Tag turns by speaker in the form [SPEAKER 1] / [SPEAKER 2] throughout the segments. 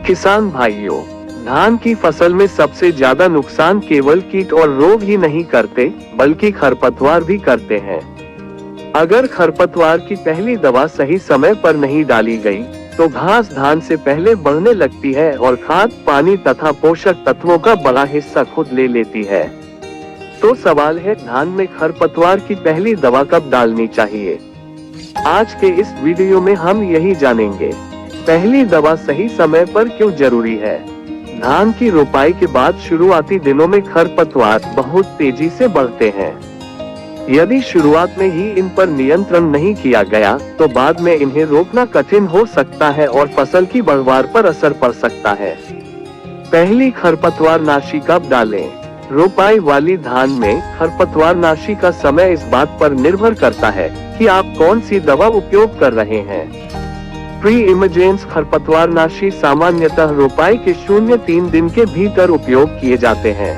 [SPEAKER 1] किसान भाइयों, धान की फसल में सबसे ज्यादा नुकसान केवल कीट और रोग ही नहीं करते, बल्कि खरपतवार भी करते हैं। अगर खरपतवार की पहली दवा सही समय पर नहीं डाली गई, तो घास धान से पहले बढ़ने लगती है और खाद, पानी तथा पोषक तत्वों का बड़ा हिस्सा खुद ले लेती है। तो सवाल है, धान में खरपतवार की पहली दवा कब डालनी चाहिए? आज के इस वीडियो में हम यही जानेंगे। पहली दवा सही समय पर क्यों जरूरी है? धान की रोपाई के बाद शुरुआती दिनों में खरपतवार बहुत तेजी से बढ़ते हैं। यदि शुरुआत में ही इन पर नियंत्रण नहीं किया गया, तो बाद में इन्हें रोकना कठिन हो सकता है और फसल की बढ़वार पर असर पड़ सकता है। पहली खरपतवार नाशी कब डालें? रोपाई वाली धान में खरपतवार नाशी का समय इस बात पर निर्भर करता है कि आप कौन सी दवा उपयोग कर रहे हैं। प्री इमर्जेंस खरपतवार नाशी सामान्यतः रोपाई के 0-3 दिन के भीतर उपयोग किए जाते हैं।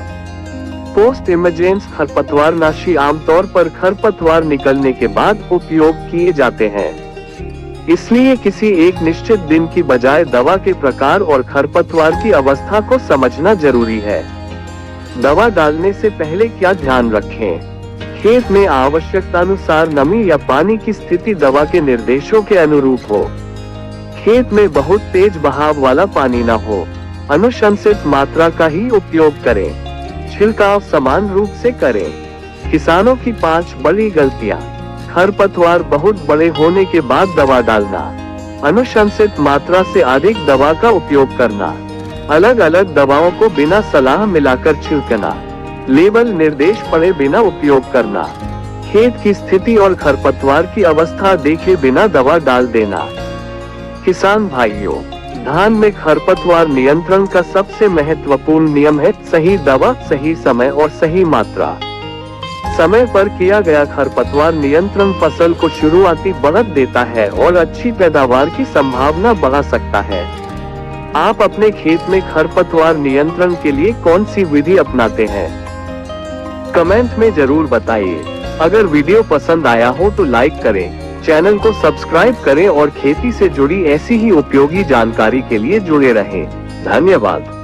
[SPEAKER 1] पोस्ट इमर्जेंस खरपतवार नाशी आमतौर पर खरपतवार निकलने के बाद उपयोग किए जाते हैं। इसलिए किसी एक निश्चित दिन की बजाय दवा के प्रकार और खरपतवार की अवस्था को समझना जरूरी है। दवा डालने से पहले क्या ध्यान रखें? खेत में आवश्यकतानुसार नमी या पानी की स्थिति दवा के निर्देशों के अनुरूप हो। खेत में बहुत तेज बहाव वाला पानी न हो। अनुशंसित मात्रा का ही उपयोग करें। छिड़काव समान रूप से करें। किसानों की 5 बड़ी गलतियां। खरपतवार बहुत बड़े होने के बाद दवा डालना। अनुशंसित मात्रा से अधिक दवा का उपयोग करना। अलग अलग दवाओं को बिना सलाह मिलाकर छिड़कना। लेबल निर्देश पढ़े बिना उपयोग करना। खेत की स्थिति और खरपतवार की अवस्था देखे बिना दवा डाल देना। किसान भाइयों, धान में खरपतवार नियंत्रण का सबसे महत्वपूर्ण नियम है सही दवा, सही समय और सही मात्रा। समय पर किया गया खरपतवार नियंत्रण फसल को शुरुआती बढ़त देता है और अच्छी पैदावार की संभावना बढ़ा सकता है। आप अपने खेत में खरपतवार नियंत्रण के लिए कौन सी विधि अपनाते हैं? कमेंट में जरूर बताइए। अगर वीडियो पसंद आया हो तो लाइक करें, चैनल को सब्सक्राइब करें और खेती से जुड़ी ऐसी ही उपयोगी जानकारी के लिए जुड़े रहें। धन्यवाद।